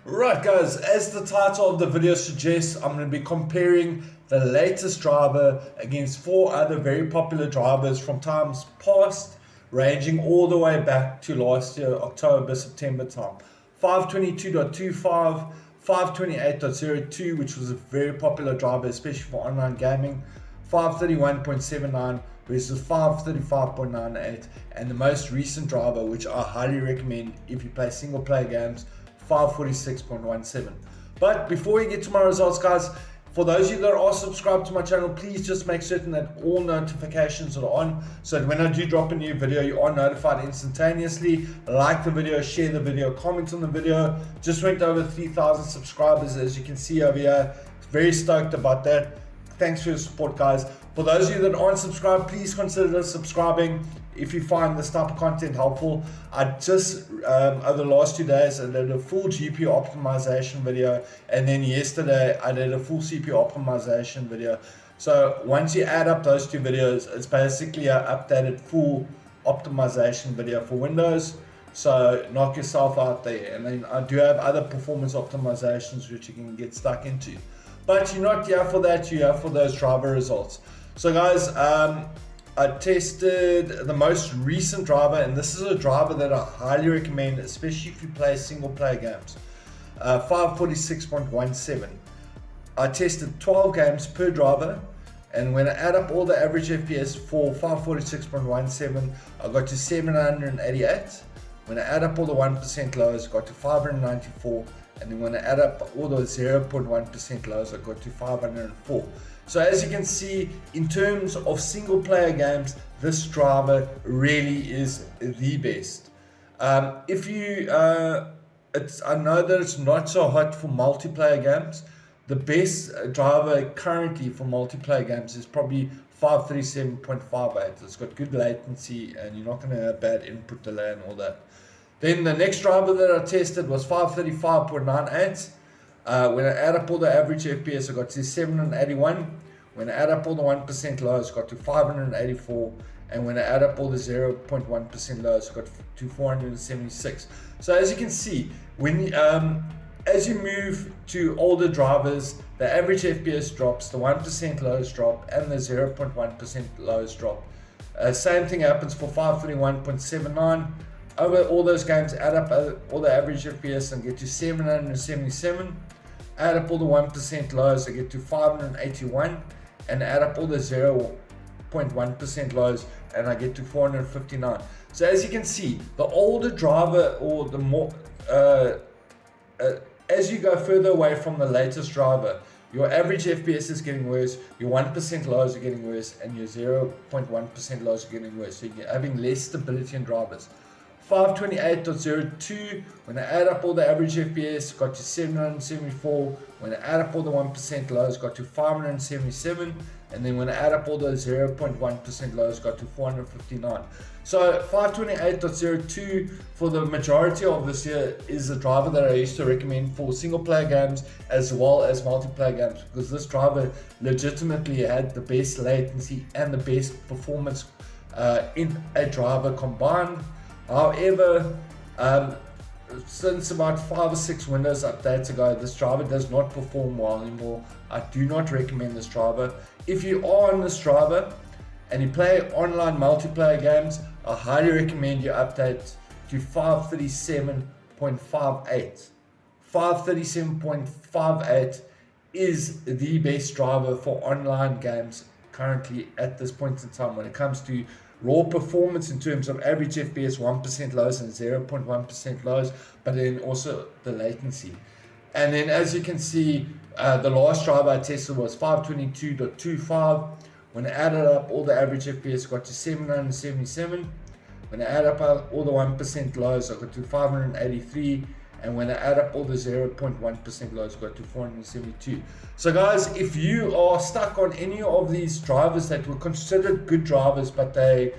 Right guys, as the title of the video suggests, I'm going to be comparing the latest driver against 4 other very popular drivers from times past, ranging all the way back to last year, October, September time. 522.25, 528.02, which was a very popular driver, especially for online gaming, 531.79 versus 535.98, and the most recent driver, which I highly recommend if you play single player games, 546.17. But before we get to my results, guys, for those of you that are subscribed to my channel, please just make certain that all notifications are on, so that when I do drop a new video, you are notified instantaneously. Like the video, share the video, comment on the video. Just went over 3,000 subscribers, as you can see over here. Very stoked about that. Thanks for your support, guys. For those of you that aren't subscribed, please consider subscribing if you find this type of content helpful. I just, over the last 2 days, I did a full GPU optimization video, and then yesterday I did a full CPU optimization video. So once you add up those 2 videos, it's basically an updated full optimization video for Windows. So knock yourself out there. And then I do have other performance optimizations which you can get stuck into. But you're not here for that, you're here for those driver results. So guys, I tested the most recent driver, and this is a driver that I highly recommend, especially if you play single player games. 546.17. I tested 12 games per driver, and when I add up all the average FPS for 546.17, I got to 788. When I add up all the 1% lows, I got to 594. And then when I add up all the 0.1% lows, I got to 504. So as you can see, in terms of single player games, this driver really is the best. I know that it's not so hot for multiplayer games. The best driver currently for multiplayer games is probably 537.58. It's got good latency, and you're not going to have bad input delay and all that. Then the next driver that I tested was 535.98. When I add up all the average FPS, I got to 781. When I add up all the 1% lows, I got to 584. And when I add up all the 0.1% lows, I got to 476. So as you can see, when as you move to older drivers, the average FPS drops, the 1% lows drop, and the 0.1% lows drop. Same thing happens for 531.79. Over all those games, add up all the average FPS and get to 777. Add up all the 1% lows, I get to 581. And add up all the 0.1% lows, and I get to 459. So as you can see, the older driver, or the more, as you go further away from the latest driver, your average FPS is getting worse, your 1% lows are getting worse, and your 0.1% lows are getting worse. So you're having less stability in drivers. 528.02, when I add up all the average FPS, got to 774. When I add up all the 1% lows, got to 577. And then when I add up all the 0.1% lows, got to 459. So 528.02 for the majority of this year is a driver that I used to recommend for single player games as well as multiplayer games, because this driver legitimately had the best latency and the best performance in a driver combined. However, since about 5 or 6 Windows updates ago, this driver does not perform well anymore. I do not recommend this driver. If you are on this driver and you play online multiplayer games, I highly recommend you update to 537.58. 537.58 is the best driver for online games currently at this point in time when it comes to raw performance in terms of average FPS, 1% lows and 0.1% lows, but then also the latency. And then as you can see, the last driver I tested was 522.25. When I added up all the average FPS, I got to 777. When I add up all the 1% lows, I got to 583. And when I add up all the 0.1% lows, I got to 472. So guys, if you are stuck on any of these drivers that were considered good drivers, but they're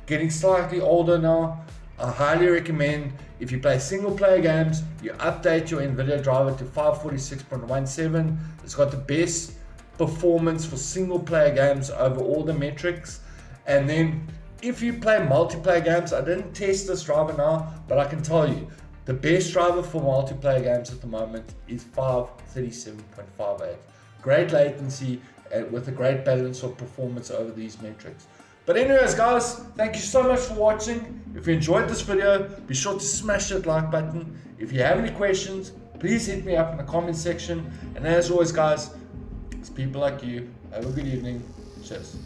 getting slightly older now, I highly recommend, if you play single player games, you update your Nvidia driver to 546.17. It's got the best performance for single player games over all the metrics. And then if you play multiplayer games, I didn't test this driver now, but I can tell you, The best driver for multiplayer games at the moment is 537.58. Great latency with a great balance of performance over these metrics. But anyways guys, thank you so much for watching. If you enjoyed this video, be sure to smash that like button. If you have any questions, please hit me up in the comment section. And as always guys, it's people like you. Have a good evening. Cheers.